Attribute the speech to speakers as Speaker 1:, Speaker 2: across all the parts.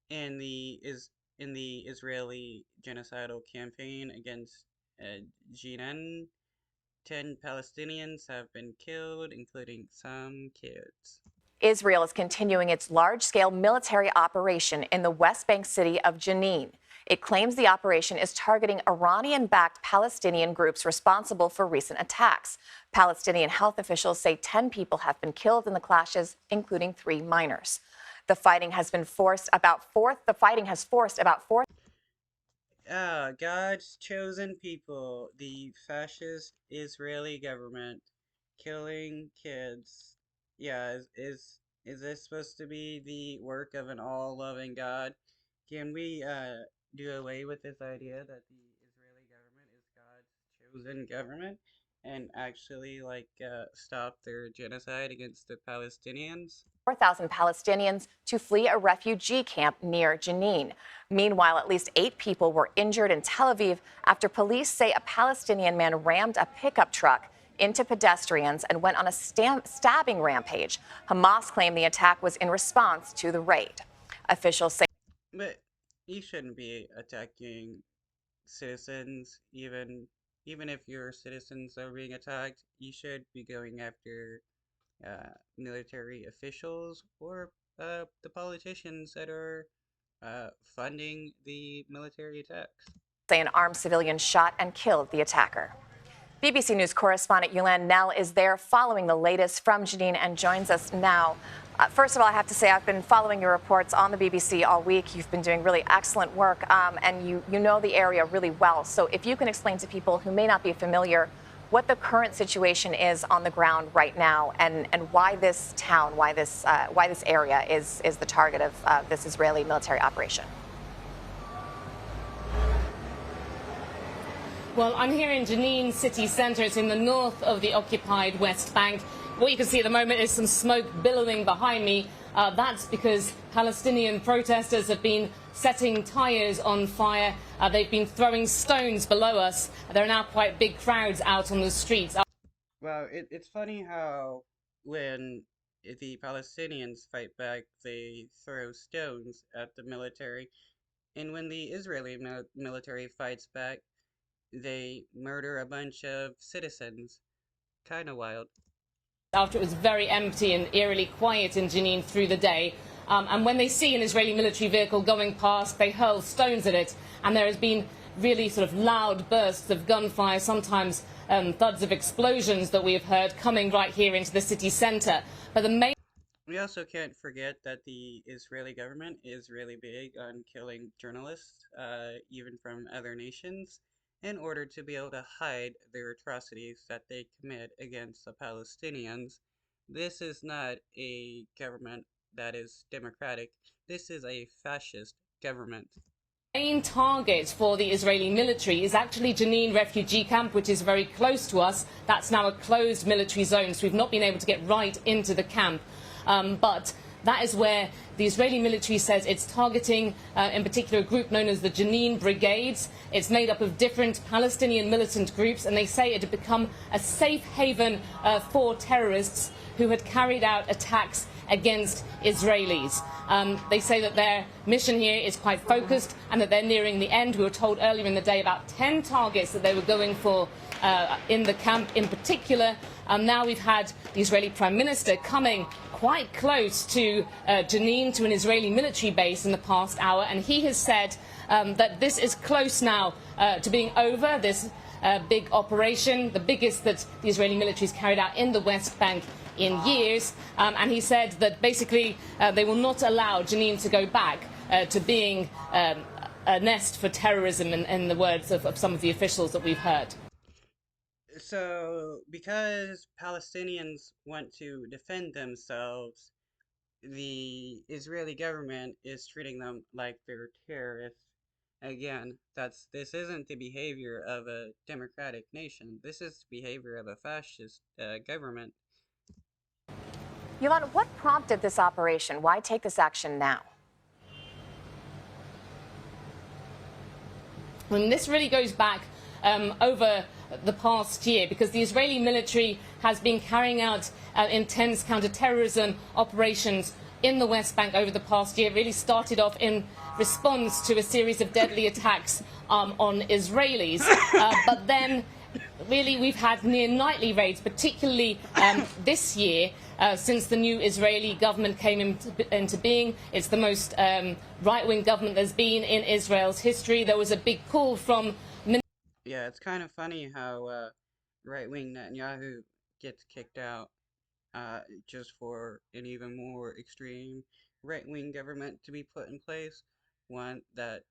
Speaker 1: in the Israeli genocidal campaign against Jenin. 10 Palestinians have been killed, including some kids.
Speaker 2: Israel is continuing its large-scale military operation in the West Bank city of Jenin. It claims the operation is targeting Iranian-backed Palestinian groups responsible for recent attacks. Palestinian health officials say 10 people have been killed in the clashes, including 3 minors. The fighting has forced about 4.
Speaker 1: God's chosen people, the fascist Israeli government, killing kids. Yeah, is this supposed to be the work of an all-loving God? Can we do away with this idea that the Israeli government is God's chosen government and actually stop their genocide against the Palestinians?
Speaker 2: 4,000 Palestinians to flee a refugee camp near Jenin. Meanwhile, at least 8 people were injured in Tel Aviv after police say a Palestinian man rammed a pickup truck into pedestrians and went on a stabbing rampage. Hamas claimed the attack was in response to the raid. Officials say.
Speaker 1: But you shouldn't be attacking citizens, even if your citizens are being attacked. You should be going after military officials or the politicians that are funding the military attacks.
Speaker 2: Say an armed civilian shot and killed the attacker. BBC News correspondent Yolande Nell is there following the latest from Jenin and joins us now. First of all, I have to say I've been following your reports on the BBC all week. You've been doing really excellent work, and you know the area really well. So if you can explain to people who may not be familiar what the current situation is on the ground right now, and why this town, why this area is the target of this Israeli military operation.
Speaker 3: Well, I'm here in Jenin city centre. It's in the north of the occupied West Bank. What you can see at the moment is some smoke billowing behind me. That's because Palestinian protesters have been setting tyres on fire. They've been throwing stones below us. There are now quite big crowds out on the streets.
Speaker 1: Well, it's funny how when the Palestinians fight back, they throw stones at the military, and when the Israeli military fights back, they murder a bunch of citizens. Kinda wild.
Speaker 3: After it was very empty and eerily quiet in Jenin through the day. And when they see an Israeli military vehicle going past, they hurl stones at it. And there has been really sort of loud bursts of gunfire, sometimes thuds of explosions that we have heard coming right here into the city centre. But the main...
Speaker 1: We also can't forget that the Israeli government is really big on killing journalists, even from other nations, in order to be able to hide their atrocities that they commit against the Palestinians. This is not a government that is democratic. This is a fascist government.
Speaker 3: Main target for the Israeli military is actually Jenin refugee camp, which is very close to us. That's now a closed military zone, so we've not been able to get right into the camp. But that is where the Israeli military says it's targeting, in particular, a group known as the Jenin Brigades. It's made up of different Palestinian militant groups, and they say it had become a safe haven for terrorists who had carried out attacks against Israelis. They say that their mission here is quite focused and that they're nearing the end. We were told earlier in the day about 10 targets that they were going for in the camp in particular. Now we've had the Israeli Prime Minister coming quite close to Jenin, to an Israeli military base in the past hour, and he has said that this is close now to being over, this big operation, the biggest that the Israeli military has carried out in the West Bank in years, and he said that basically they will not allow Jenin to go back to being a nest for terrorism, in the words of some of the officials that we've heard.
Speaker 1: So, because Palestinians want to defend themselves, the Israeli government is treating them like they're terrorists. Again, this isn't the behavior of a democratic nation. This is the behavior of a fascist government.
Speaker 2: Yolanda, what prompted this operation? Why take this action now?
Speaker 3: And this really goes back over the past year, because the Israeli military has been carrying out intense counter-terrorism operations in the West Bank over the past year really started off in response to a series of deadly attacks on Israelis. But then really we've had near nightly raids, particularly this year, since the new Israeli government came into being. It's the most right-wing government there's been in Israel's history. There was a big call from...
Speaker 1: Yeah, it's kind of funny how right-wing Netanyahu gets kicked out just for an even more extreme right-wing government to be put in place, one that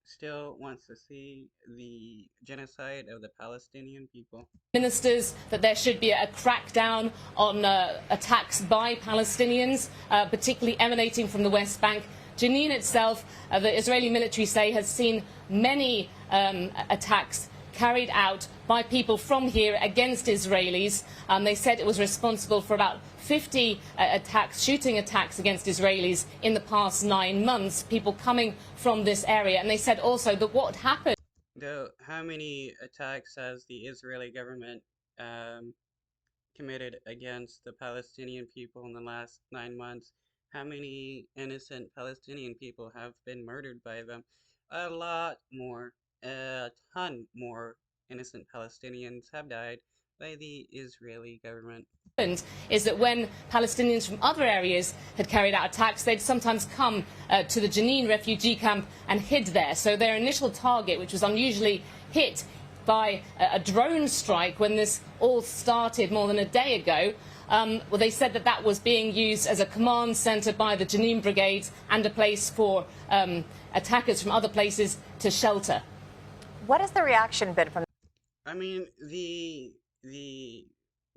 Speaker 1: still wants to see the genocide of the Palestinian people.
Speaker 3: Ministers that there should be a crackdown on attacks by Palestinians, particularly emanating from the West Bank. Jenin itself, the Israeli military say, has seen many attacks carried out by people from here against Israelis. They said it was responsible for about 50 shooting attacks against Israelis in the past 9 months, people coming from this area. And they said also that what happened...
Speaker 1: Though, how many attacks has the Israeli government committed against the Palestinian people in the last 9 months? How many innocent Palestinian people have been murdered by them? A lot more. A ton more innocent Palestinians have died by the Israeli government.
Speaker 3: Is that when Palestinians from other areas had carried out attacks, they'd sometimes come to the Jenin refugee camp and hid there. So their initial target, which was unusually hit by a drone strike when this all started more than a day ago, well, they said that that was being used as a command centre by the Jenin brigades and a place for attackers from other places to shelter.
Speaker 2: What has the reaction been from...
Speaker 1: I mean, the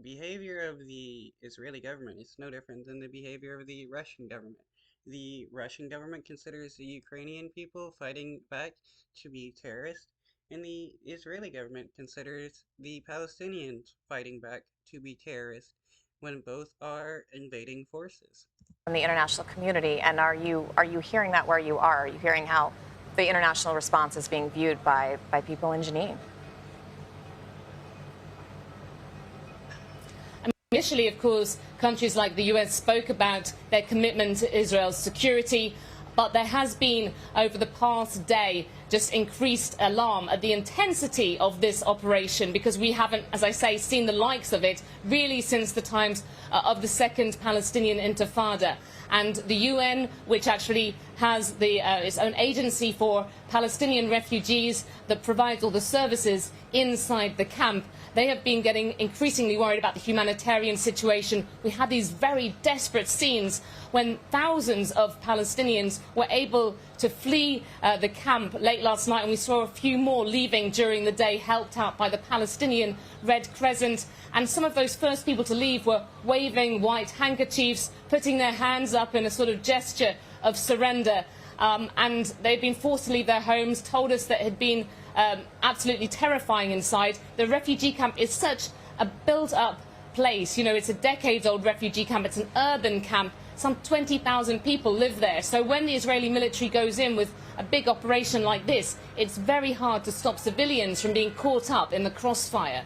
Speaker 1: behavior of the Israeli government is no different than the behavior of the Russian government. The Russian government considers the Ukrainian people fighting back to be terrorists, and the Israeli government considers the Palestinians fighting back to be terrorists when both are invading forces.
Speaker 2: From the international community, and are you hearing that where you are? Are you hearing how the international response is being viewed by people in Jenin?
Speaker 3: Initially, of course, countries like the US spoke about their commitment to Israel's security, but there has been, over the past day, just increased alarm at the intensity of this operation, because we haven't, as I say, seen the likes of it really since the times of the Second Palestinian Intifada. And the UN, which actually has its own agency for Palestinian refugees that provides all the services inside the camp, they have been getting increasingly worried about the humanitarian situation. We had these very desperate scenes when thousands of Palestinians were able to flee the camp late last night, and we saw a few more leaving during the day, helped out by the Palestinian Red Crescent. And some of those first people to leave were waving white handkerchiefs, putting their hands up in a sort of gesture of surrender. And they'd been forced to leave their homes, told us that it had been absolutely terrifying inside. The refugee camp is such a built-up place. You know, it's a decades-old refugee camp. It's an urban camp. Some 20,000 people live there. So when the Israeli military goes in with a big operation like this, it's very hard to stop civilians from being caught up in the crossfire.